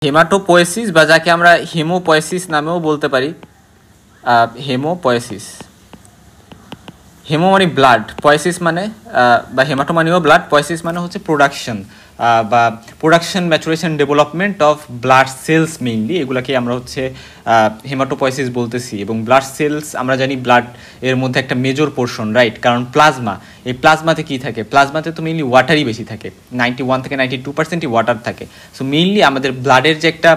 হেমাটোপোয়েসিস বা যাকে আমরা হেমোপোয়েসিস নামেও বলতে পারি, হেমোপোয়েসিস। হেমো মানে ব্লাড, পয়েসিস মানে বা হেমাটো মানেও ব্লাড, পয়েসিস মানে হচ্ছে প্রোডাকশন বা production maturation development of blood cells mainly, এগুলাকে আমরা হচ্ছে হেমাটোপয়েসিস বলতেছি। এবং ব্লাড সেলস আমরা জানি ব্লাড এর মধ্যে একটা মেজর পোর্শন, রাইট? কারণ প্লাজমা, এই প্লাজমাতে কী থাকে? প্লাজমাতে তো মেইনলি ওয়াটারই বেশি থাকে, 91 থেকে 92% ওয়াটার থাকে। সো মেইনলি আমাদের ব্লাডের যে একটা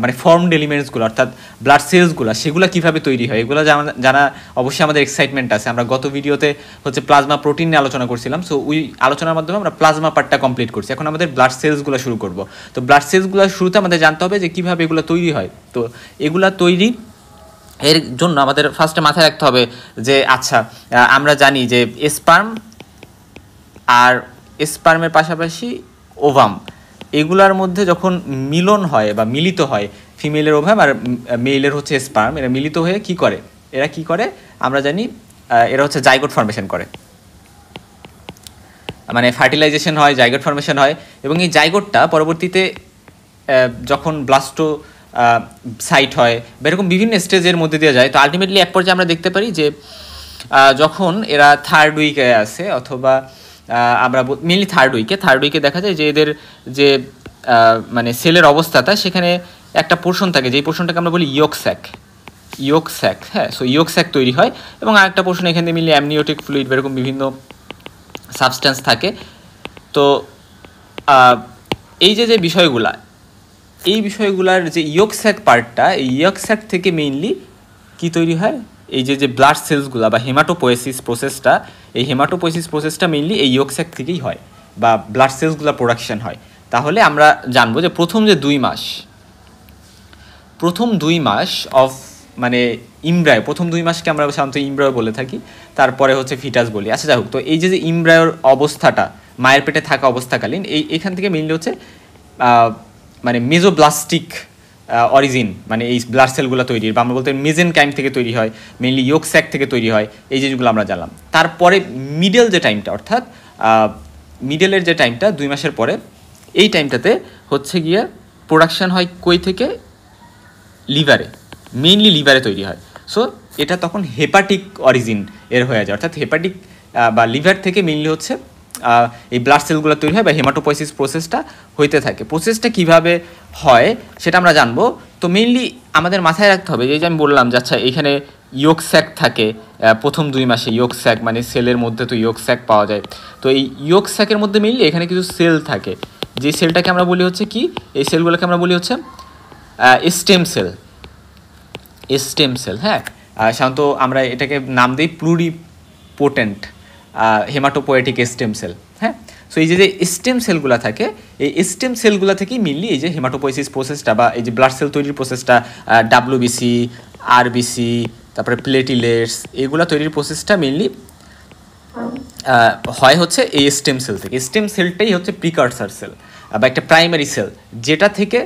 মানে ফর্মড এলিমেন্টসগুলো অর্থাৎ ব্লাড সেলসগুলো, সেগুলো কীভাবে তৈরি হয় এগুলো জানা অবশ্যই আমাদের এক্সাইটমেন্ট আছে। আমরা গত ভিডিওতে হচ্ছে প্লাজমা প্রোটিন নিয়ে আলোচনা করছিলাম, সো ওই আলোচনার মাধ্যমে আমরা প্লাজমা পার্টটা কমপ্লিট করছি। এখন আমাদের ব্লাড সেলসগুলো শুরু করব। তো ব্লাড সেলসগুলো শুরুতে আমাদের জানতে হবে যে কীভাবে এগুলো তৈরি হয়। তো এগুলা তৈরি এর জন্য আমাদের ফার্স্টে মাথায় রাখতে হবে যে আচ্ছা, আমরা জানি যে স্পার্ম আর স্পার্মের পাশাপাশি ওভাম, এগুলার মধ্যে যখন মিলন হয় বা মিলিত হয়, ফিমেলের ওভাম আর মেলের হচ্ছে স্পার্ম, এরা মিলিত হয়ে কি করে? এরা কি করে আমরা জানি, এরা হচ্ছে জাইগোট ফর্মেশন করে, মানে ফার্টিলাইজেশন হয়, জাইগোট ফর্মেশন হয়। এবং এই জাইগোটটা পরবর্তীতে যখন ব্লাস্টো সাইট হয় বা এরকম বিভিন্ন স্টেজের মধ্যে দিয়ে যায়, তো আলটিমেটলি এক পর্যায়ে আমরা দেখতে পারি যে যখন এরা থার্ড উইকে আসে, অথবা আমরা মেনলি থার্ড উইকে দেখা যায় যে এদের যে মানে সেলের অবস্থাটা, সেখানে একটা পোর্শন থাকে, যেই পোর্শনটাকে আমরা বলি ইয়োক স্যাক। হ্যাঁ, সো ইয়োক স্যাক তৈরি হয় এবং আরেকটা পোর্শন এখান থেকে মিলে অ্যামনিওটিক ফ্লুইড বা এরকম বিভিন্ন সাবস্টেন্স থাকে। তো এই যে বিষয়গুলা, এই বিষয়গুলার যে ইয়োক স্যাক পার্টটা, এই ইয়োক স্যাক থেকে মেইনলি কি তৈরি হয়? এই যে ব্লাড সেলসগুলো বা হেমাটোপোয়েসিস প্রসেসটা, এই হেমাটোপোয়েসিস প্রসেসটা মেইনলি এই ইয়োক স্যাক থেকেই হয় বা ব্লাড সেলসগুলো প্রোডাকশন হয়। তাহলে আমরা জানবো যে প্রথম 2 মাস অফ মানে ইমব্রায়ো, প্রথম 2 মাসকে আমরা সাধারণত ইমব্রায়ো বলে থাকি, তারপরে হচ্ছে ফিটাস বলি। আচ্ছা, যাই হোক, তো এই যে ইমব্রায়োর অবস্থাটা, মায়ের পেটে থাকা অবস্থাকালীন, এখান থেকে মেইনলি হচ্ছে মানে মেজোব্লাস্টিক অরিজিন, মানে এই ব্লাড সেলগুলো তৈরির, বা আমরা বলতে মেজেনকাইম থেকে তৈরি হয়, মেইনলি ইয়োক স্যাক থেকে তৈরি হয়, এই জিনিসগুলো আমরা জানলাম। তারপরে মিডল যে টাইমটা, অর্থাৎ মিডলের যে টাইমটা 2 মাসের পরে, এই টাইমটাতে হচ্ছে গিয়ে প্রোডাকশন হয় কই থেকে? লিভারে, মেইনলি লিভারে তৈরি হয়। সো এটা তখন হেপাটিক অরিজিন এর হয়ে যায়, অর্থাৎ হেপাটিক বা লিভার থেকে মেইনলি হচ্ছে এই ব্লাড সেলগুলো তৈরি হয় বা হেমাটোপয়েসিস প্রসেসটা হইতে থাকে। প্রসেসটা কিভাবে হয় সেটা আমরা জানবো। তো মেইনলি আমাদের মাথায় রাখতে হবে, যে আমি বললাম যে আচ্ছা, এখানে ইয়োক স্যাক থাকে প্রথম 2 মাসে, ইয়োক স্যাক মানে সেলের মধ্যে তো ইয়োক স্যাক পাওয়া যায়। তো এই ইয়োক স্যাকের মধ্যে মেইনলি এখানে কিছু সেল থাকে, যে সেলটাকে আমরা বলি হচ্ছে কি, এই সেলগুলোকে আমরা বলি হচ্ছে স্টেম সেল। হ্যাঁ, সাধারণত আমরা এটাকে নাম দিই প্লুরিপোটেন্ট হেমাটোপোয়েটিক স্টেম সেল। হ্যাঁ, সো এই যে স্টেম সেলগুলো থাকে, এই স্টেম সেলগুলো থেকেই মেনলি এই যে হেমাটোপোয়েসিস প্রসেসটা বা এই যে ব্লাড সেল তৈরির প্রসেসটা, ডাব্লিউবিসি, আরবিসি, তারপরে প্লেটিলেটস, এগুলো তৈরির প্রসেসটা মেনলি হয় হচ্ছে এই স্টেম সেল থেকে। স্টেম সেলটাই হচ্ছে প্রিকারসার সেল বা একটা প্রাইমারি সেল, যেটা থেকে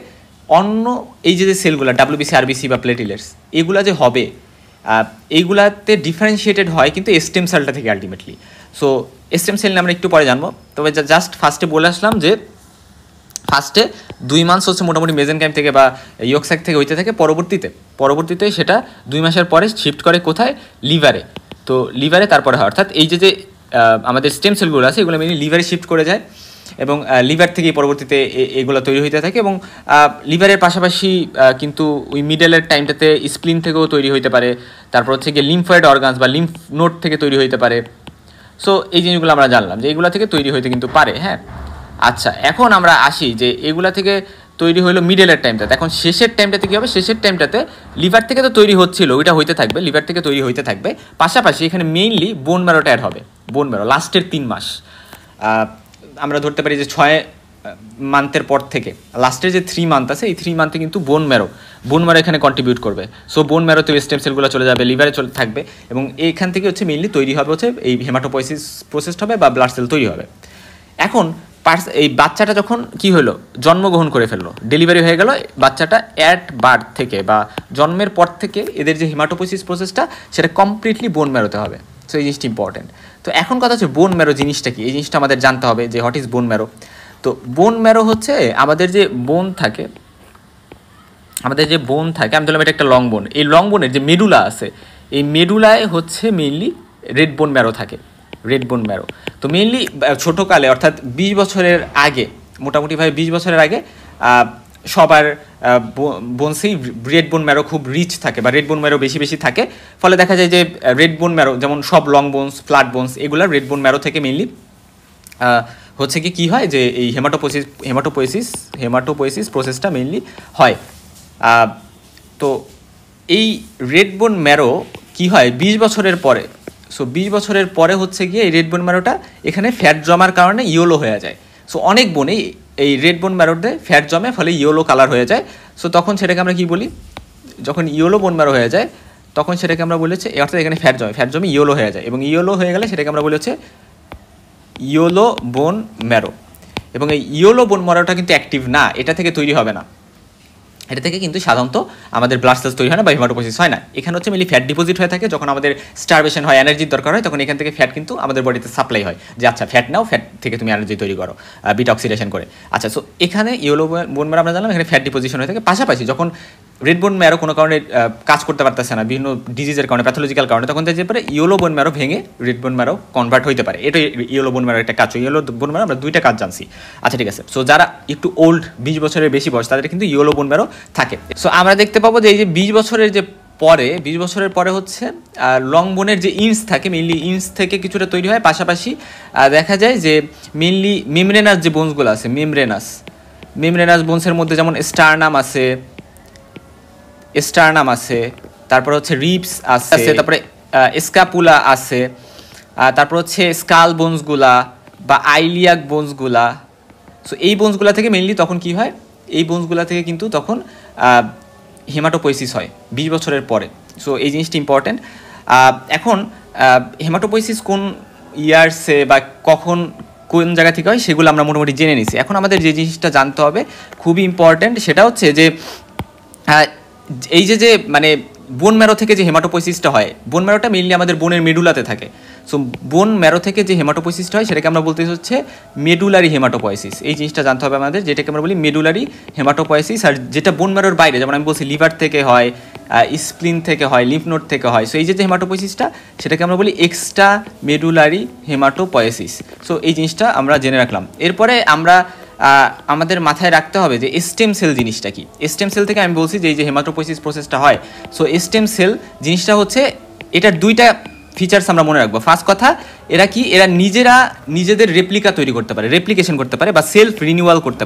অন্য এই যে সেলগুলো ডাব্লিউবিসি, আরবিসি বা প্লেটিলেটস, এগুলা যে হবে, এইগুলাতে ডিফারেন্সিয়েটেড হয় কিন্তু স্টেম সেলটা থেকে আলটিমেটলি। সো স্টেম সেল নিয়ে আমরা একটু পরে জানবো। তবে জাস্ট ফার্স্টে বলে আসলাম যে ফার্স্টে 2 মাস হচ্ছে মোটামুটি মেজেনকাইম থেকে বা ইয়োক স্যাক থেকে হইতে থাকে, পরবর্তীতে সেটা 2 মাসের পরে শিফট করে কোথায়? লিভারে। তো লিভারে তারপরে হয়, অর্থাৎ এই যে আমাদের স্টেম সেলগুলো আছে, এগুলো মেনলি লিভারে শিফট করে যায় এবং লিভার থেকেই পরবর্তীতে এগুলো তৈরি হইতে থাকে। এবং লিভারের পাশাপাশি কিন্তু ওই মিডলের টাইমটাতে স্প্লিন থেকেও তৈরি হইতে পারে, তারপর হচ্ছে গিয়ে লিম্ফয়েড অর্গানস বা লিম্ফ নোড থেকে তৈরি হইতে পারে। সো এই জিনিসগুলো আমরা জানলাম যে এগুলো থেকে তৈরি হইতে কিন্তু পারে। হ্যাঁ, আচ্ছা, এখন আমরা আসি যে এগুলা থেকে তৈরি হইলো মিডলের টাইমটাতে। এখন শেষের টাইমটাতে কী হবে? শেষের টাইমটাতে লিভার থেকে তো তৈরি হচ্ছিল, ওইটা হইতে থাকবে, লিভার থেকে তৈরি হইতে থাকবে, পাশাপাশি এখানে মেইনলি বোন ম্যারোটা অ্যাড হবে। বোন ম্যারো লাস্টের 3 মাস, আমরা ধরতে পারি যে 6 মান্থের পর থেকে লাস্টের যে 3 মান্থ আছে, এই 3 মান্থে কিন্তু বোন ম্যারো এখানে কন্ট্রিবিউট করবে। সো বোন ম্যারোতে স্টেম সেলগুলো চলে যাবে, লিভারে চলে থাকবে এবং এইখান থেকে হচ্ছে মেইনলি তৈরি হবে হচ্ছে এই হেমাটোপয়েসিস প্রসেস হবে বা ব্লাড সেল তৈরি হবে। এখন এই বাচ্চাটা যখন কি হলো, জন্মগ্রহণ করে ফেললো, ডেলিভারি হয়ে গেল, বাচ্চাটা অ্যাট বার্থ থেকে বা জন্মের পর থেকে এদের যে হেমাটোপয়েসিস প্রসেসটা সেটা কমপ্লিটলি বোন ম্যারোতে হবে। সো এই জিনিসটা ইম্পর্টেন্ট। তো এখন কথা হচ্ছে বোন ম্যারো জিনিসটা কি, এই জিনিসটা আমাদের জানতে হবে যে হোয়াট ইজ বোন ম্যারো। তো বোন ম্যারো হচ্ছে আমাদের যে বোন থাকে, আমাদের যে বোন থাকে, আমি বললাম এটা একটা লং বোন, এই লং বোনের যে মেডুলা আছে, এই মেডুলায় হচ্ছে মেইনলি রেড বোন ম্যারো থাকে, রেড বোন ম্যারো। তো মেইনলি ছোটোকালে অর্থাৎ 20 বছরের আগে, মোটামুটিভাবে 20 বছরের আগে সবার বোনসেই রেড বোন ম্যারো খুব রিচ থাকে বা রেড বোন ম্যারো বেশি বেশি থাকে। ফলে দেখা যায় যে রেড বোন ম্যারো যেমন সব লং বোনস, ফ্ল্যাট বোনস, এগুলো রেড বোন ম্যারো থেকে মেইনলি হচ্ছে কি হয় যে এই হেমাটোপোয়েসিস প্রসেসটা মেইনলি হয়। তো এই রেড বোন ম্যারো কি হয় 20 বছরের পরে, সো 20 বছরের পরে হচ্ছে গিয়ে এই রেড বোন ম্যারোটা এখানে ফ্যাট জমার কারণে ইয়েলো হয়ে যায়। সো অনেক বোনেই এই রেড বোন ম্যারোতে ফ্যাট জমে, ফলে ইয়েলো কালার হয়ে যায়। সো তখন সেটাকে আমরা কি বলি, যখন ইয়েলো বোন ম্যারো হয়ে যায় তখন সেটাকে আমরা বলি হচ্ছে, অর্থাৎ এখানে ফ্যাট জমে ইয়েলো হয়ে যায়, এবং ইয়েলো হয়ে গেলে সেটাকে আমরা বলি হচ্ছে ইয়েলো বোন ম্যারো। এবং এই ইয়েলো বোন ম্যারোটা কিন্তু অ্যাক্টিভ না, এটা থেকে তৈরি হবে না, এটা থেকে কিন্তু সাধারণত আমাদের ব্লাড সেলস তৈরি হয় না বা হেমাটোপোয়েসিস হয় না। এখানে হচ্ছে মেনলি ফ্যাট ডিপোজিট হয়ে থাকে, যখন আমাদের স্টারভেশন হয়, এনার্জির দরকার হয়, তখন এখান থেকে ফ্যাট কিন্তু আমাদের বডিতে সাপ্লাই হয়, যে আচ্ছা ফ্যাট নাও, ফ্যাট থেকে তুমি এনার্জি তৈরি করো বিটা অক্সিডেশন করে। আচ্ছা, সো এখানে ইয়েলো বোন ম্যারো আমরা জানলাম এখানে ফ্যাট ডিপোজিশন হয়ে থাকে। পাশাপাশি যখন রেড বোন ম্যারো কোনো কারণে কাজ করতে পারতেছে না, বিভিন্ন ডিজিজের কারণে, প্যাথোলজিক্যাল কারণে, তখন যে পারে ইয়েলো বোন ম্যারো ভেঙে রেড বোন ম্যারো কনভার্ট হইতে পারে। এটাই ইয়েলো বোন ম্যারো একটা কাজ। ইয়েলো বোন ম্যারো আমরা দুইটা কাজ জানছি। আচ্ছা ঠিক আছে, সো যারা একটু ওল্ড, 20 বছরের বেশি বয়স, তাদের কিন্তু ইয়েলো বোন ম্যারো থাকে। সো আমরা দেখতে পাবো যে এই যে 20 বছরের যে পরে, 20 বছরের পরে হচ্ছে লং বোনের যে ইন্স থাকে, মেইনলি ইন্স থেকে কিছুটা তৈরি হয়। পাশাপাশি দেখা যায় যে মেইনলি মেমব্রেনাস যে বোনসগুলো আছে, মেমব্রেনাস বোনসের মধ্যে যেমন স্টারনাম আছে, তারপর হচ্ছে রিবস আছে, তারপরে স্ক্যাপুলা আছে, তারপর হচ্ছে স্কাল বোনসগুলা বা আইলিয়াক বোনসগুলা। সো এই বোনসগুলা থেকে মেইনলি তখন কি হয়, এই বোনসগুলা থেকে কিন্তু তখন হেমাটোপোয়েসিস হয় 20 বছরের পরে। সো এই জিনিসটি ইম্পর্টেন্ট। এখন হেমাটোপোয়েসিস কোন ইয়ার্সে বা কখন কোন জায়গা থেকে হয় সেগুলো আমরা মোটামুটি জেনে নিছি। এখন আমাদের যে জিনিসটা জানতে হবে খুবই ইম্পর্টেন্ট, সেটা হচ্ছে যে এই যে মানে বোন ম্যারো থেকে যে হেমাটোপোয়েসিসটা হয়, বোন ম্যারোটা মেইনলি আমাদের বোনের মেডুলাতে থাকে। সো বোন ম্যারো থেকে যে হেমাটোপোয়েসিসটা হয় সেটাকে আমরা বলতে হচ্ছে মেডুলারি হেমাটোপোয়েসিস। এই জিনিসটা জানতে হবে আমাদের, যেটাকে আমরা বলি মেডুলারি হেমাটোপোয়েসিস। আর যেটা বোন ম্যারোর বাইরে, যেমন আমি বলছি লিভার থেকে হয়, স্প্লিন থেকে হয়, লিম্ফ নোড থেকে হয়। সো এই যে হেমাটোপোয়েসিসটা, সেটাকে আমরা বলি এক্সট্রা মেডুলারি হেমাটোপোয়েসিস। সো এই জিনিসটা আমরা জেনে রাখলাম। এরপরে আমরা আমাদের মাথায় রাখতে হবে যে স্টেম সেল জিনিসটা কি। স্টেম সেল থেকে আমি বলছি যে এই যে হেমাটোপোয়েসিস প্রসেসটা হয়, সো স্টেম সেল জিনিসটা হচ্ছে, এটার দুইটা ফিচার্স আমরা মনে রাখবো। ফার্স্ট কথা, এরা কি, এরা নিজেদের রেপ্লিকা তৈরি করতে পারে, রেপ্লিকেশন করতে পারে বা সেলফ রিনিউয়াল করতে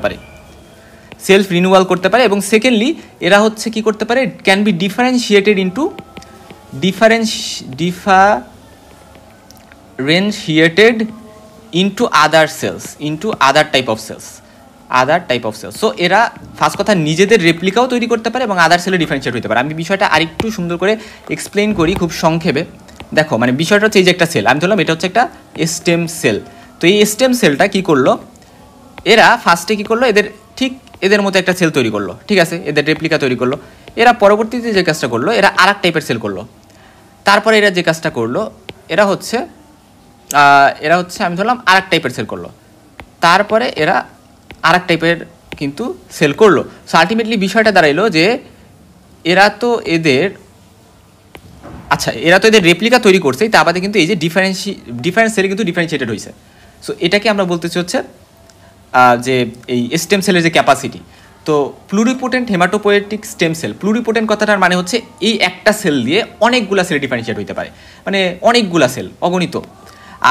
পারে। এবং সেকেন্ডলি এরা হচ্ছে কি করতে পারে, can be differentiated into other cells, into other type of cells. So এরা ফার্স্ট কথা নিজেদের রেপ্লিকাও তৈরি করতে পারে এবং আদার সেলে ডিফারেন্সিয়েট হতে পারে। আমি বিষয়টা আরেকটু সুন্দর করে এক্সপ্লেন করি খুব সংক্ষেপে। দেখো, মানে বিষয়টা হচ্ছে এই যে একটা সেল, আমি ধরলাম এটা হচ্ছে একটা স্টেম সেল। তো এই স্টেম সেলটা কি করলো, এরা ফার্স্টে কি করলো, এদের মতো একটা সেল তৈরি করলো, ঠিক আছে, এদের রেপ্লিকা তৈরি করলো। এরা পরবর্তীতে যে কাজটা করলো, এরা আর এক টাইপের সেল করলো। তারপরে এরা যে কাজটা করলো, এরা হচ্ছে আমি ধরলাম আর এক টাইপের সেল করলো। তারপরে এরা আর এক টাইপের কিন্তু সেল করলো। সো আলটিমেটলি বিষয়টা দাঁড়াইলো যে এরা তো এদের রেপ্লিকা তৈরি করছে, তা বাদে কিন্তু এই যে ডিফারেন্ট সেলে কিন্তু ডিফারেন্সিয়েটেড হয়েছে। সো এটাকে আমরা বলতেছি হচ্ছে যে এই স্টেম সেলের যে ক্যাপাসিটি। তো pluripotent hematopoietic stem cell, pluripotent কথাটার মানে হচ্ছে এই একটা সেল দিয়ে অনেকগুলা সেল ডিফারেন্সিয়েট হইতে পারে, মানে অনেকগুলা সেল, অগণিত।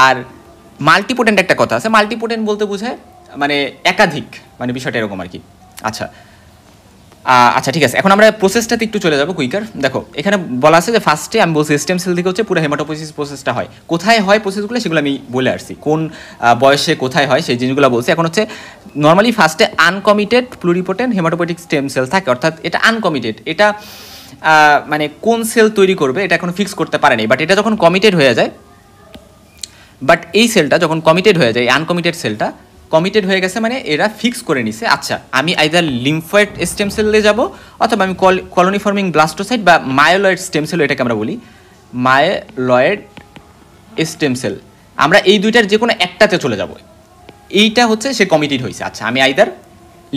আর মাল্টিপোটেন্ট একটা কথা আছে, মাল্টিপোটেন্ট বলতে বোঝায় মানে একাধিক, মানে বিষয়টা এরকম আর কি। আচ্ছা ঠিক আছে, এখন আমরা প্রসেসটাতে একটু চলে যাবো কুইকার। দেখো এখানে বলা আছে যে ফার্স্টে আমি বলছি স্টেম সেল থেকে হচ্ছে পুরো হেমাটোপোয়েসিস প্রসেসটা হয়। কোথায় হয় প্রসেসগুলো সেগুলো আমি বলে আসছি, কোন বয়সে কোথায় হয় সেই জিনিসগুলো বলছি। এখন হচ্ছে নর্মালি ফার্স্টে uncommitted pluripotent hematopoietic stem cell থাকে, অর্থাৎ এটা আনকমিটেড, এটা মানে কোন সেল তৈরি করবে এটা এখন ফিক্স করতে পারেনি। বাট এটা যখন কমিটেড হয়ে যায়, এই সেলটা যখন কমিটেড হয়ে যায়, আনকমিটেড সেলটা কমিটেড হয়ে গেছে, মানে এরা ফিক্স করে নিছে আচ্ছা আমি আইদার লিম্ফয়েড স্টেম সেলে যাব, অথবা আমি কলোনি ফর্মিং ব্লাস্টোসাইট বা মায়োলয়েড স্টেম সেল, এটাকে আমরা বলি মায়োলয়েড স্টেম সেল, আমরা এই দুইটার যে কোনো একটাতে চলে যাব। এইটা হচ্ছে সে কমিটেড হয়েছে, আচ্ছা আমি আইদার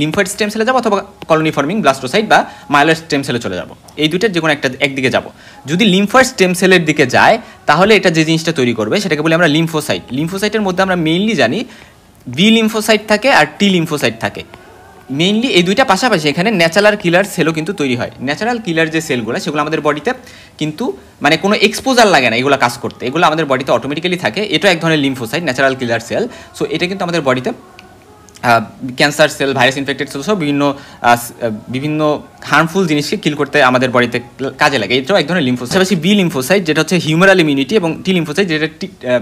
লিম্ফয়েড স্টেম সেলে যাবো অথবা কলোনি ফর্মিং ব্লাস্টোসাইট বা মাইলয়েড স্টেম সেলে চলে যাবো, এই দুইটার যে কোনো একটা একদিকে যাব। যদি লিম্ফয়েড স্টেম সেলের দিকে যায় তাহলে এটা যে জিনিসটা তৈরি করবে সেটাকে বলি আমরা লিম্ফোসাইট। লিম্ফোসাইটের মধ্যে আমরা মেইনলি জানি বি লিম্ফোসাইট থাকে আর টি লিম্ফোসাইট থাকে। মেইনলি এই দুইটা পাশাপাশি এখানে ন্যাচারাল কিলার সেলও কিন্তু তৈরি হয়। ন্যাচারাল কিলার যে সেলগুলো সেগুলো আমাদের বডিতে কিন্তু মানে কোনো এক্সপোজার লাগে না এগুলো কাজ করতে, এগুলো আমাদের বডিতে অটোমেটিক্যালি থাকে। এটা এক ধরনের lymphocyte, natural killer cell. So এটা কিন্তু আমাদের বডিতে cancer cell, virus infected cell সব বিভিন্ন হার্মফুল জিনিসকে কিল করতে আমাদের বডিতে কাজে লাগে। এটাও এক ধরনের লিম্ফোসাইট। পাশাপাশি বি লিম্ফোসাইট যেটা হচ্ছে হিউমারাল ইমিউনিটি, এবং টি লিম্ফোসাইট যেটা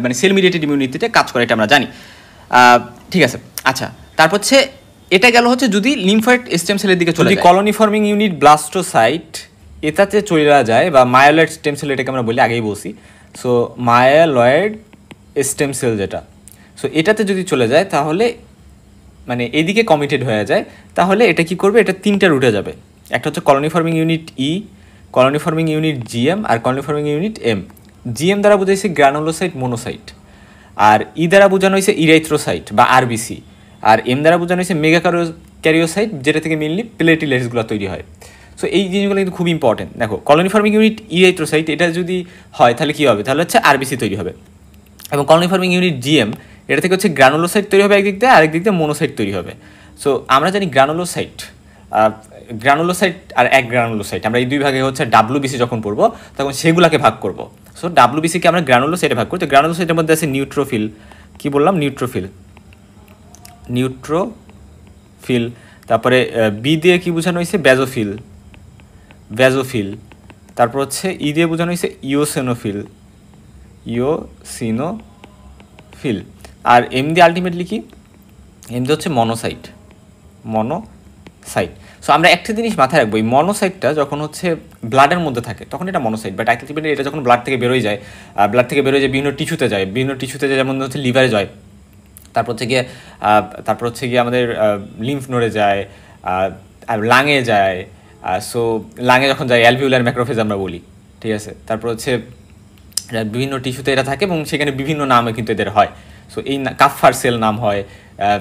মানে সেল মিডিয়েটেড ইমিউনিটিতে কাজ করে, এটা আমরা জানি। ঠিক আছে, আচ্ছা, তারপর হচ্ছে এটা গেল হচ্ছে যদি লিম্ফয়েড স্টেম সেলের দিকে চলে যায়। কলোনি ফর্মিং ইউনিট ব্লাস্টোসাইট এটাতে চলে যায়, বা মায়োলয়েড স্টেম সেল এটাকে আমরা বলি, আগেই বলছি। সো মায়োলয়েড স্টেম সেল যেটা, সো এটাতে যদি চলে যায় তাহলে মানে এদিকে কমিটেড হয়ে যায়, তাহলে এটা কি করবে, এটা তিনটা রুটে যাবে। একটা হচ্ছে colony forming unit E, colony forming unit GM, আর colony forming unit M. GM দ্বারা বোঝাইছে গ্রানুলোসাইট মোনোসাইট, আর ই দ্বারা বোঝানো হয়েছে ইরাইথ্রোসাইট বা আরবিসি, আর এম দ্বারা বোঝানো হয়েছে মেগা ক্যারিওসাইট, যেটা থেকে মেনলি প্লেটিলেটসগুলো তৈরি হয়। সো এই জিনিসগুলো কিন্তু খুব ইম্পর্টেন্ট। দেখো কলোনি ফর্মিং ইউনিট ইরাইথ্রোসাইট এটা যদি হয় তাহলে কী হবে, তাহলে হচ্ছে আরবিসি তৈরি হবে। এবং কলোনি ফর্মিং ইউনিট জিএম এটা থেকে হচ্ছে গ্রানুলোসাইট তৈরি হবে একদিক দিয়ে, আরেক দিক দিয়ে মোনোসাইট তৈরি হবে। সো আমরা জানি গ্রানুলোসাইট আর এক গ্রানুলোসাইট, আমরা এই দুই ভাগে হচ্ছে ডাব্লিউবিসি যখন পড়বো তখন সেগুলোকে ভাগ করবো। সো ডাব্লিউবিসিকে আমরা গ্রানুলোসাইটে ভাগ করি। তো গ্রানুলোসাইটের মধ্যে আছে নিউট্রোফিল, কি বললাম, নিউট্রোফিল। তারপরে বি দিয়ে কি বোঝানো হয়েছে, ব্যাজোফিল। তারপর হচ্ছে ই দিয়ে বোঝানো হয়েছে ইওসিনোফিল। আর এম দিয়ে আলটিমেটলি কি, এম দিয়ে হচ্ছে মনোসাইট। সো আমরা একটা জিনিস মাথায় রাখবো, এই মনোসাইটটা যখন হচ্ছে ব্লাডের মধ্যে থাকে তখন এটা মনোসাইট, বাট আলটিমেটলি এটা যখন ব্লাড থেকে বেরোয় যায় বিভিন্ন টিস্যুতে যায়, যেমন হচ্ছে লিভারে যায়, তারপর হচ্ছে গিয়ে আমাদের লিম্ফ নোডে যায়, লাঙে যায়। সো লাঙে যখন যায় অ্যালভিউলার ম্যাক্রোফেজ আমরা বলি, ঠিক আছে। তারপর হচ্ছে বিভিন্ন টিস্যুতে এটা থাকে এবং সেখানে বিভিন্ন নামে কিন্তু এদের হয়। সো এই কাফার সেল নাম হয়,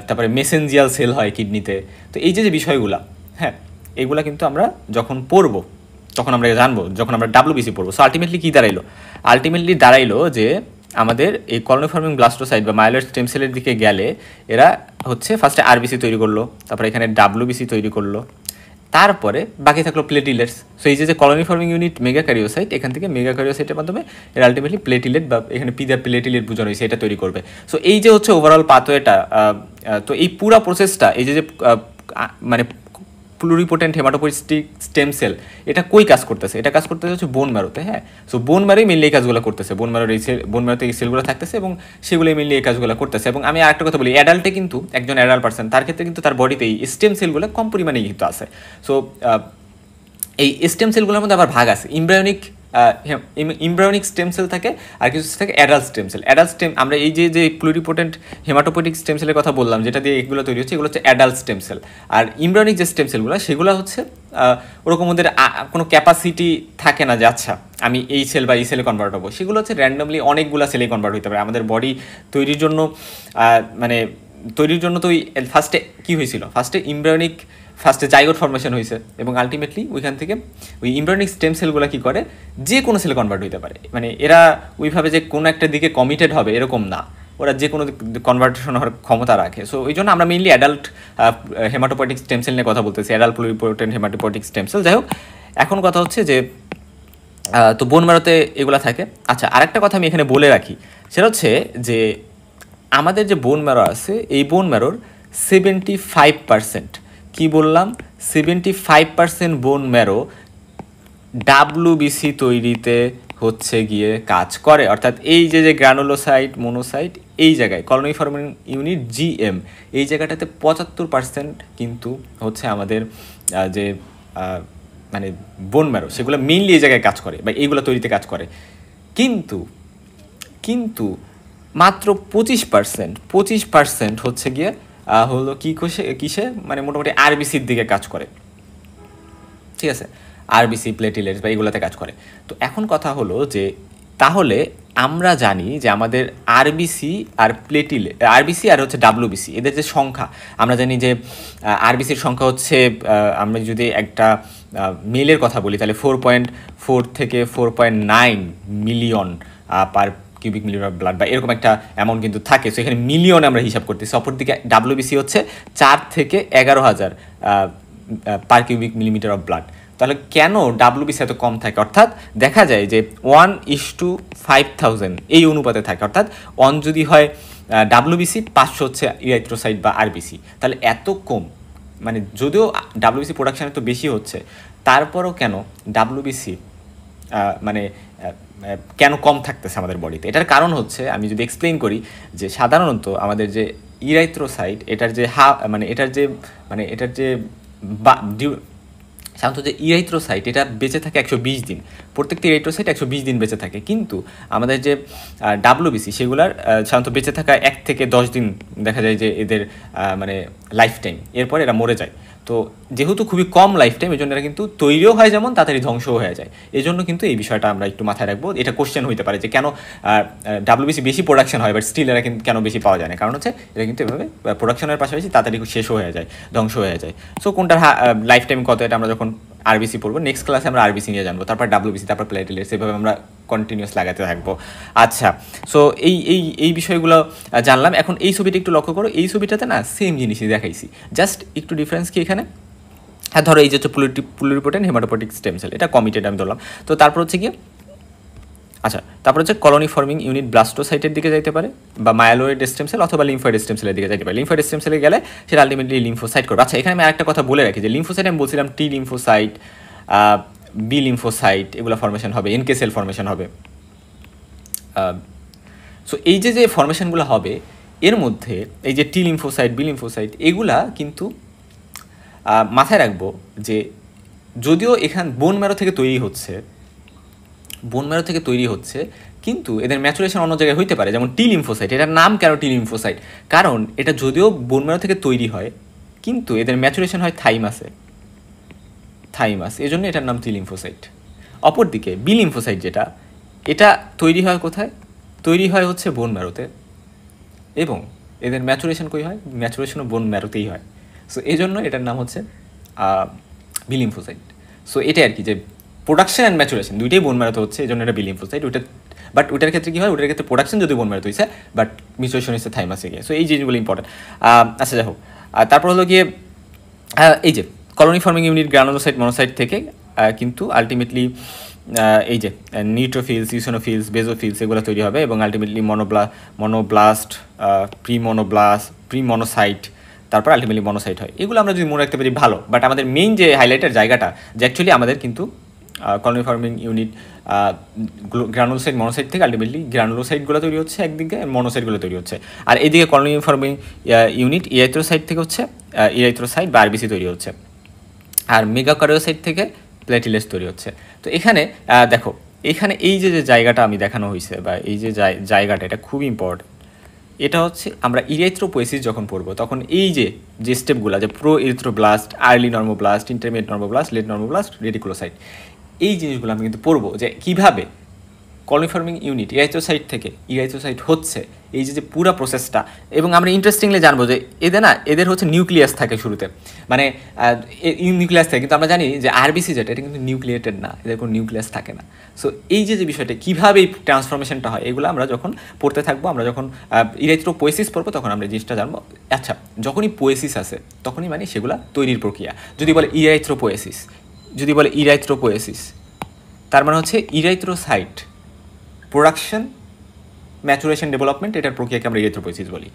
তারপরে মেসেঞ্জিয়াল সেল হয় কিডনিতে। তো এই যে বিষয়গুলো, হ্যাঁ, এগুলা কিন্তু আমরা যখন পড়বো তখন আমরা জানবো, যখন আমরা ডাব্লিউবিসি পড়বো। সো আলটিমেটলি কী দাঁড়াইলো যে আমাদের এই কলোনি ফর্মিং ব্লাস্টোসাইট বা মায়োলয়েড স্টেম সেলের দিকে গেলে এরা হচ্ছে ফার্স্টে আরবিসি তৈরি করলো, তারপরে এখানে ডাব্লিউবিসি তৈরি করলো, তারপরে বাকি থাকলো প্লেটিলেটস। সো এই যে কলোনি ফর্মিং ইউনিট মেগা ক্যারিওসাইট, এখান থেকে মেগা ক্যারিওসাইটের মাধ্যমে এর আলটিমেটলি প্লেটিলেট, বা এখানে পিদার প্লেটিলেট বোঝানো হয়েছে, এটা তৈরি করবে। সো এই যে হচ্ছে ওভারঅল পাথওয়েটা। তো এই পুরা প্রসেসটা, এই যে মানে প্লুরিপোটেন্ট হেমাটোপয়েটিক স্টেম সেল এটা কই কাজ করতেছে, এটা কাজ করতেছে হচ্ছে বোন ম্যারোতে। হ্যাঁ, সো বোন ম্যারোই মেনলি এই কাজগুলো করতেছে, বোন ম্যারোতে এই সেলগুলো থাকতেছে এবং সেগুলোই মেনলি এই কাজগুলো করতেছে। এবং আমি আরেকটা কথা বলি, অ্যাডাল্টে কিন্তু একজন অ্যাডাল্ট পার্সন, তার ক্ষেত্রে কিন্তু তার বডিতে এই স্টেম সেলগুলো কম পরিমাণে কিন্তু আছে। সো এই স্টেম সেলগুলোর মধ্যে আবার ভাগ আছে, ইমব্রায়োনিক স্টেম সেল থাকে, আর কিছু থাকে অ্যাডাল্ট স্টেম সেল। আমরা এই যে প্লুরিপোটেন্ট হেমাটোপয়েটিক স্টেম সেলের কথা বললাম, যেটা দিয়ে এগুলো তৈরি হচ্ছে, এগুলো হচ্ছে অ্যাডাল্ট স্টেম সেল। আর ইমব্রায়োনিক যে স্টেম সেলগুলো সেগুলো হচ্ছে ওরকম ওদের কোনো ক্যাপাসিটি থাকে না যে আচ্ছা আমি এই সেল বা এই সেলে কনভার্ট হবো, সেগুলো হচ্ছে র্যান্ডমলি অনেকগুলো সেলেই কনভার্ট হতে পারে। আমাদের বডি তৈরির জন্য তো ফার্স্টে কী হয়েছিল, ফার্স্টে জাইগোট ফর্মেশন হয়েছে, এবং আলটিমেটলি ওইখান থেকে ওই ইমব্রায়োনিক স্টেম সেলগুলো কী করে, যে কোনো সেলে কনভার্ট হতে পারে। মানে এরা ওইভাবে যে কোনো একটা দিকে কমিটেড হবে এরকম না, ওরা যে কোনো কনভার্টেশন হওয়ার ক্ষমতা রাখে। সো ওই জন্য আমরা mainly adult haematopoietic stem cell নিয়ে কথা বলতেছি, adult pluripotent haematopoietic stem cell. যাই হোক, এখন কথা হচ্ছে যে তো বোন ম্যারোতে এগুলো থাকে। আচ্ছা, আরেকটা কথা আমি এখানে বলে রাখি, সেটা হচ্ছে যে আমাদের যে বোন ম্যারো আছে, এই বোন ম্যারোর 75%, কি বললাম, 75% বোন ম্যারো ডাব্লিউবিসি তৈরিতে হচ্ছে গিয়ে কাজ করে। অর্থাৎ এই যে গ্রানুলোসাইট, মোনোসাইট, এই জায়গায় কলোনি ফর্মিং ইউনিট জিএম, এই জায়গাটাতে 75% কিন্তু হচ্ছে আমাদের যে মানে বোন ম্যারো, সেগুলো মেইনলি এই জায়গায় কাজ করে বা এইগুলো তৈরিতে কাজ করে। কিন্তু মাত্র 25% হচ্ছে গিয়ে হলো কিসে মানে মোটামুটি আরবিসির দিকে কাজ করে, ঠিক আছে, আরবিসি প্লেটিলেটস বা এইগুলোতে কাজ করে। তো এখন কথা হলো যে তাহলে আমরা জানি যে আমাদের আরবিসি আর আরবিসি আর হচ্ছে ডাব্লিউবিসি এদের যে সংখ্যা, আমরা জানি যে আরবিসির সংখ্যা হচ্ছে, আমরা যদি একটা মেলের কথা বলি তাহলে 4.4 থেকে 4.9 million per cubic million of blood বা এরকম একটা অ্যামাউন্ট কিন্তু থাকে। সো এখানে মিলিয়নে আমরা হিসাব করতেছি। অপরদিকে ডাব্লিউবিসি হচ্ছে 4 থেকে 11,000 per cubic millimetre of blood. তাহলে কেন ডাব্লিউবিসি এত কম থাকে? অর্থাৎ দেখা যায় যে 1:5000 এই অনুপাতে থাকে। অর্থাৎ 1 যদি হয় ডাব্লিউবিসি, 500 হচ্ছে ইরাইথ্রোসাইট বা আরবিসি। তাহলে এত কম, মানে যদিও ডাব্লিউবিসি প্রোডাকশান তো বেশি হচ্ছে, তারপরও কেন ডাব্লিউবিসি মানে কেন কম থাকতেছে আমাদের বডিতে? এটার কারণ হচ্ছে, আমি যদি এক্সপ্লেইন করি, যে সাধারণত আমাদের যে ইরাইথ্রোসাইট এটার যে সাধারণত যে ইরাইথ্রোসাইট এটা বেঁচে থাকে 120 দিন। প্রত্যেকটি ইরাইথ্রোসাইট 120 দিন বেঁচে থাকে। কিন্তু আমাদের যে ডাব্লিউবিসি সেগুলার সাধারণত বেঁচে থাকা 1 থেকে 10 দিন দেখা যায় যে এদের মানে লাইফ টাইম, এরপর এরা মরে যায়। তো যেহেতু খুবই কম লাইফ টাইম, এই জন্য এরা কিন্তু তৈরিও হয় যেমন তাড়াতাড়ি ধ্বংসও হয়ে যায়। এই জন্য কিন্তু এই বিষয়টা আমরা একটু মাথায় রাখবো। এটা কোশ্চেন হইতে পারে যে কেন ডাব্লিউবিসি বেশি প্রোডাকশন হয় বাট স্টিল এরা কিন্তু কেন বেশি পাওয়া যায় না? কারণ হচ্ছে এরা কিন্তু এভাবে প্রোডাকশনের পাশাপাশি তাড়াতাড়ি শেষও হয়ে যায়, ধ্বংস হয়ে যায়। সো কোনটার লাইফ টাইম কত, এটা আমরা যখন আরবিসি পড়বো, নেক্সট ক্লাসে আমরা আরবিসি নিয়ে জানবো, তারপর ডাব্লিউবিসি, তারপর প্লেটেলেটস, এভাবে আমরা কন্টিনিউয়াস লাগাতে থাকবো। আচ্ছা, সো এই বিষয়গুলো জানলাম। এখন এই ছবিটা একটু লক্ষ্য করো, এই ছবিটাতে না সেম জিনিসই দেখাইছি, জাস্ট একটু ডিফারেন্স কি এখানে? হ্যাঁ, ধরো এই যে হচ্ছে প্লুরিপোটেন্ট হেমাটোপয়েটিক স্টেম সেল, এটা কমিটেড আমি ধরলাম। তো তারপর হচ্ছে কি, আচ্ছা, তারপর হচ্ছে কলোনি ফর্মিং ইউনিট ব্লাস্টোসাইটের দিকে যাইতে পারে, বা মায়ালয়েড স্টেম সেল অথবা লিম্ফয়েড স্টেম সেলের দিকে যাইতে পারে। লিম্ফয়েড স্টেম সেলে গেলে সেটা আলটিমেটলি লিম্ফোসাইট করবে। আচ্ছা, এখানে আমি আরেকটা কথা বলে রাখি যে লিম্ফোসাইট আমি বলছিলাম টি লিম্ফোসাইট, বি লিম্ফোসাইট, এগুলো ফর্মেশন হবে, এনকে সেল ফর্মেশন হবে। সো এই যে ফর্মেশনগুলো হবে, এর মধ্যে এই যে টি লিম্ফোসাইট, বি লিম্ফোসাইট, এগুলা কিন্তু মাথায় রাখবো যে যদিও এখান বোন ম্যারো থেকে তৈরি হচ্ছে, কিন্তু এদের ম্যাচুরেশন অন্য জায়গায় হইতে পারে। যেমন টি লিম্ফোসাইট, এটার নাম কেন টি লিম্ফোসাইট? কারণ এটা যদিও বোন ম্যারো থেকে তৈরি হয়, কিন্তু এদের ম্যাচুরেশন হয় থাইমাস, এই জন্য এটার নাম টি লিম্ফোসাইট। অপরদিকে বি লিম্ফোসাইট যেটা, এটা তৈরি হয় কোথায়? তৈরি হয় হচ্ছে বোন ম্যারোতে, এবং এদের ম্যাচুরেশন কই হয়? ম্যাচুরেশনও বোন ম্যারোতেই হয়। সো এই জন্য এটার নাম হচ্ছে বি লিম্ফোসাইট। সো এটাই আর কি, যে প্রোডাকশন অ্যান্ড ম্যাচুরেশন দুইটাই বোন ম্যারোতে হচ্ছে, এই জন্য এটা বি লিম্ফোসাইট। ওটার ক্ষেত্রে কী হয়? ওটার ক্ষেত্রে প্রোডাকশন যদি বোন ম্যারোতে হয়েছে, বাট ম্যাচুরেশন হচ্ছে থাইমাসে গিয়ে। সো এই জিনিসগুলো ইম্পর্টেন্ট। আচ্ছা, যাই হোক, তারপর হলো গিয়ে এই যে colony forming unit granulocyte monocyte থেকে কিন্তু আলটিমেটলি এই যে নিউট্রোফিলস, ইউসিনোফিলস, বেজোফিলস, এগুলো তৈরি হবে, এবং আলটিমেটলি মনোব্লাস্ট, প্রিমোনোসাইট, তারপর আলটিমেটলি মনোসাইট হয়। এগুলো আমরা যদি মনে রাখতে পারি ভালো। বাট আমাদের মেইন যে হাইলাইটের জায়গাটা, যে অ্যাকচুয়ালি আমাদের কিন্তু colony forming unit granulocyte monocyte থেকে আলটিমেটলি গ্রানুলোসাইটগুলো তৈরি হচ্ছে একদিকে, মনোসাইটগুলো তৈরি হচ্ছে, আর এইদিকে কলোনি ফর্মিং ইউনিট ইরাইথ্রোসাইট থেকে হচ্ছে ইরাইথ্রোসাইট বা আরবিসি তৈরি হচ্ছে, আর মেগাকারিওসাইট থেকে প্লেটিলেটস তৈরি হচ্ছে। তো এখানে দেখো, এখানে এই যে জায়গাটা আমি দেখানো হয়েছে, বা এই যে জায়গাটা, এটা খুবই ইম্পর্টেন্ট। এটা হচ্ছে আমরা ইরাইথ্রোপোয়েসিস যখন পড়বো, তখন এই যে স্টেপগুলো, যে pro erythroblast, early normoblast, intermediate normoblast, late normoblast, reticulocyte, এই জিনিসগুলো আমি কিন্তু পড়বো, যে কীভাবে কলোনি ফর্মিং ইউনিট ইরাইথ্রোসাইট থেকে ইরাইথ্রোসাইট হচ্ছে, এই যে পুরো প্রসেসটা। এবং আমরা ইন্টারেস্টিংলি জানবো যে এদের হচ্ছে নিউক্লিয়াস থাকে শুরুতে, মানে নিউক্লিয়াস থাকে, কিন্তু আমরা জানি যে আরবিসি যেটা, এটা কিন্তু নিউক্লিয়েটেড না, এদের কোনো নিউক্লিয়াস থাকে না। সো এই যে বিষয়টা, কীভাবে এই ট্রান্সফরমেশনটা হয়, এগুলো আমরা যখন পড়তে থাকবো, আমরা যখন ইরাইথ্রোপোয়েসিস পড়বো, তখন আমরা জিনিসটা জানবো। আচ্ছা, যখনই পোয়েসিস আসে, তখনই মানে সেগুলো তৈরির প্রক্রিয়া। যদি বলে ইরাইথ্রোপোয়েসিস, তার মানে হচ্ছে ইরাইথ্রোসাইট প্রোডাকশন, ম্যাচুরেশন, ডেভেলপমেন্ট, এটার প্রক্রিয়াকে আমরা ইরাইথ্রোপোয়েসিস বলি।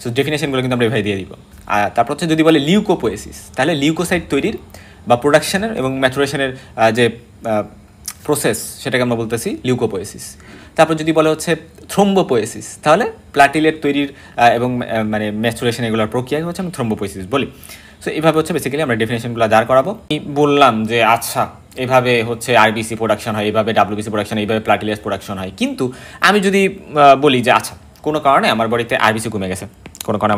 সো ডেফিনেশনগুলো কিন্তু আমরা এভাবে দিয়ে দিব। আর তারপর হচ্ছে যদি বলে লিউকোপোয়েসিস, তাহলে লিউকোসাইট তৈরির বা প্রোডাকশনের এবং ম্যাচুরেশনের যে প্রসেস, সেটাকে আমরা বলতেছি লিউকোপোয়েসিস। তারপর যদি বলে হচ্ছে থ্রোম্বোপোয়েসিস, তাহলে প্লাটিলেট তৈরির এবং মানে ম্যাচুরেশন, এগুলোর প্রক্রিয়াকে হচ্ছে আমরা থ্রোম্বোপোয়েসিস বলি। সো এইভাবে হচ্ছে বেসিক্যালি আমরা ডেফিনেশনগুলো দাঁড় করাবো। বললাম যে আচ্ছা, এভাবে হচ্ছে আরবিসি প্রোডাকশন হয়, এইভাবে ডাব্লিউবিসি প্রোডাকশন, এইভাবে প্লাটিলেটস প্রোডাকশন হয়। কিন্তু আমি যদি বলি যে আচ্ছা, কোনো কারণে আমার বডিতে আরবিসি কমে গেছে, কোনো কারণে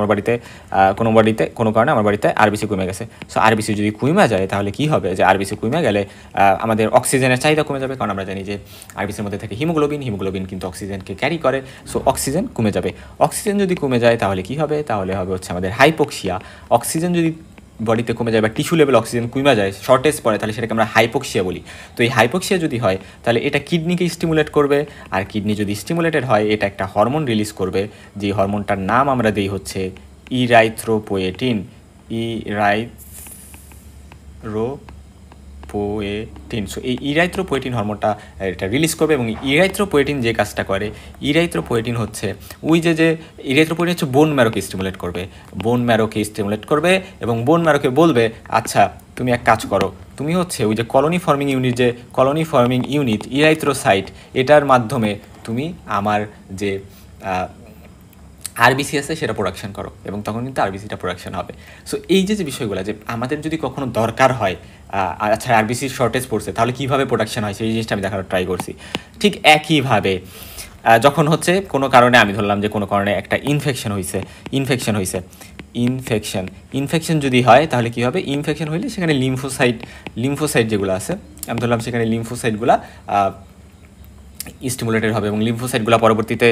আমার বাড়িতে আরবিসি কমে গেছে। সো আরবিসি যদি কমে যায় তাহলে কি হবে, যে আরবিসি কমে গেলে আমাদের অক্সিজেনের চাহিদা কমে যাবে, কারণ আমরা জানি যে আরবিসির মধ্যে থাকে হিমোগ্লোবিন কিন্তু অক্সিজেনকে ক্যারি করে। সো অক্সিজেন কমে যাবে। অক্সিজেন যদি কমে যায় তাহলে কি হবে, তাহলে হবে হচ্ছে আমাদের হাইপোক্সিয়া। অক্সিজেন যদি বডিতে কমে যায় বা টিস্যু লেভেল অক্সিজেন কমে যায়, শর্টেজ পড়ে, তাহলে সেটাকে আমরা হাইপোক্সিয়া বলি। তো এই হাইপোক্সিয়া যদি হয় তাহলে এটা কিডনিকে স্টিমুলেট করবে, আর কিডনি যদি স্টিমুলেটেড হয় এটা একটা হরমোন রিলিজ করবে, যে হরমোনটার নাম আমরা দিই হচ্ছে ইরাইথ্রোপোয়েটিন। সো এই ইরাইথ্রোপোয়েটিন হরমোনটা এটা রিলিজ করবে, এবং ইরাইথ্রোপোয়েটিন যে কাজটা করে, ইরাইথ্রোপোয়েটিন হচ্ছে ইরাইথ্রোপোয়েটিন হচ্ছে বোন ম্যারোকে স্টিমুলেট করবে এবং বোন ম্যারোকে বলবে আচ্ছা তুমি এক কাজ করো, তুমি হচ্ছে ওই যে কলোনি ফর্মিং ইউনিট ইরাইথ্রোসাইট, এটার মাধ্যমে তুমি আমার যে আরবিসি আছে সেটা প্রোডাকশন করো, এবং তখন কিন্তু আরবিসিটা প্রোডাকশন হবে। সো এই যে বিষয়গুলো, যে আমাদের যদি কখনো দরকার হয় আচ্ছা আরবিসির শর্টেজ পড়ছে তাহলে কীভাবে প্রোডাকশন হয়, সেই জিনিসটা আমি দেখার ট্রাই করছি। ঠিক একইভাবে যখন হচ্ছে কোনো কারণে আমি ধরলাম যে কোনো কারণে একটা ইনফেকশন যদি হয় তাহলে কী হবে, ইনফেকশন হইলে সেখানে লিম্ফোসাইট যেগুলো আছে, আমি ধরলাম সেখানে লিম্ফোসাইটগুলো স্টিমুলেটেড হবে, এবং লিম্ফোসাইটগুলো পরবর্তীতে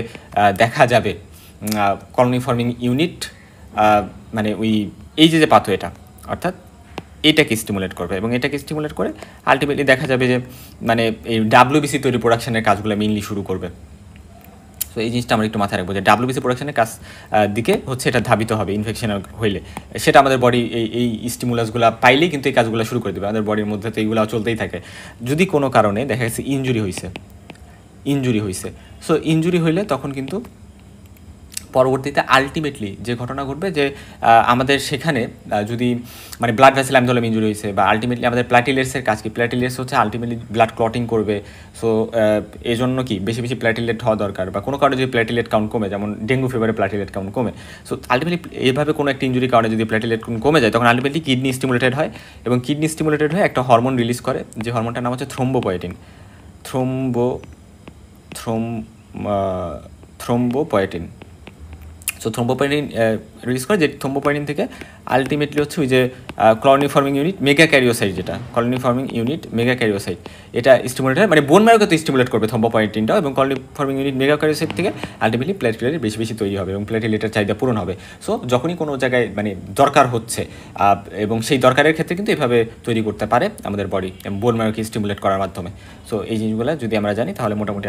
দেখা যাবে কলোনি ফর্মিং ইউনিট, মানে এই যে পাথওয়েটা, অর্থাৎ এটাকে স্টিমুলেট করবে, এবং এটাকে স্টিমুলেট করে আলটিমেটলি দেখা যাবে যে মানে এই ডাব্লিউবিসি তৈরি প্রোডাকশনের কাজগুলো মেইনলি শুরু করবে। সো এই জিনিসটা আমরা একটু মাথায় রাখবো যে ডাব্লিউবিসি প্রোডাকশনের কাজ দিকে হচ্ছে এটা ধাবিত হবে। ইনফেকশন হইলে সেটা আমাদের বডি এই স্টিমুলাসগুলো পাইলেই কিন্তু এই কাজগুলো শুরু করে দেবে। আমাদের বডির মধ্যে তো এইগুলো চলতেই থাকে। যদি কোনো কারণে দেখা গেছে ইনজুরি হয়েছে, সো ইনজুরি হইলে তখন কিন্তু পরবর্তীতে আলটিমেটলি যে ঘটনা ঘটবে, যে আমাদের সেখানে যদি মানে ব্লাড ভেসেল আমি ধরলাম ইনজুরি হয়েছে, বা আলটিমেটলি আমাদের প্ল্যাটিলেটসের কাজ কি, প্ল্যাটিলেটস হচ্ছে আলটিমেটলি ব্লাড ক্লটিং করবে। সো এই জন্য কি বেশি প্ল্যাটিলেট হওয়া দরকার, বা কোনো কারণে যদি প্ল্যাটিলেট কাউন্ট কমে, যেমন ডেঙ্গু ফিভারে প্ল্যাটিলেট কাউন্ট কমে, সো আলটিমেটলি এইভাবে কোনো একটা ইনজুরির কারণে যদি প্ল্যাটিলেট কমে যায় তখন আলটিমেটলি কিডনি স্টিমুলেটেড হয়, এবং কিডনি স্টিমুলেটেড হয়ে একটা হরমোন রিলিজ করে, যে হরমোনটার নাম হচ্ছে থ্রোম্বোপয়েটিন। সো থ্রোম্বোপয়েটিন রিলিজ করে, যে থ্রোম্বোপয়েটিন থেকে আলটিমেটলি হচ্ছে ওই যে কলোনি ফর্মিং ইউনিট মেগা ক্যারিওসাইট, এটা স্টিমুলেট হয়, মানে বোন ম্যারোকে তো স্টিমুলেট করবে থ্রোম্বোপয়েটিনটাও, এবং কলোনি ফর্মিং ইউনিট মেগা ক্যারিওসাইট থেকে আলটিমেটলি প্ল্যাটিলেট বেশি তৈরি হবে, এবং প্ল্যাটিলেটের চাহিদা পূরণ হবে। সো যখনই কোনো জায়গায় মানে দরকার হচ্ছে, এবং সেই দরকারের ক্ষেত্রে কিন্তু এভাবে তৈরি করতে পারে আমাদের বডি বোন ম্যারোকে স্টিমুলেট করার মাধ্যমে। সো এই জিনিসগুলো যদি আমরা জানি তাহলে মোটামুটি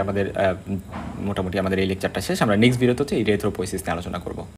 আমাদের এই লেকচারটা শেষ। আমরা নেক্সট ভিডিওতে হচ্ছে ইরাইথ্রোপোয়েসিস নিয়ে আলোচনা করব।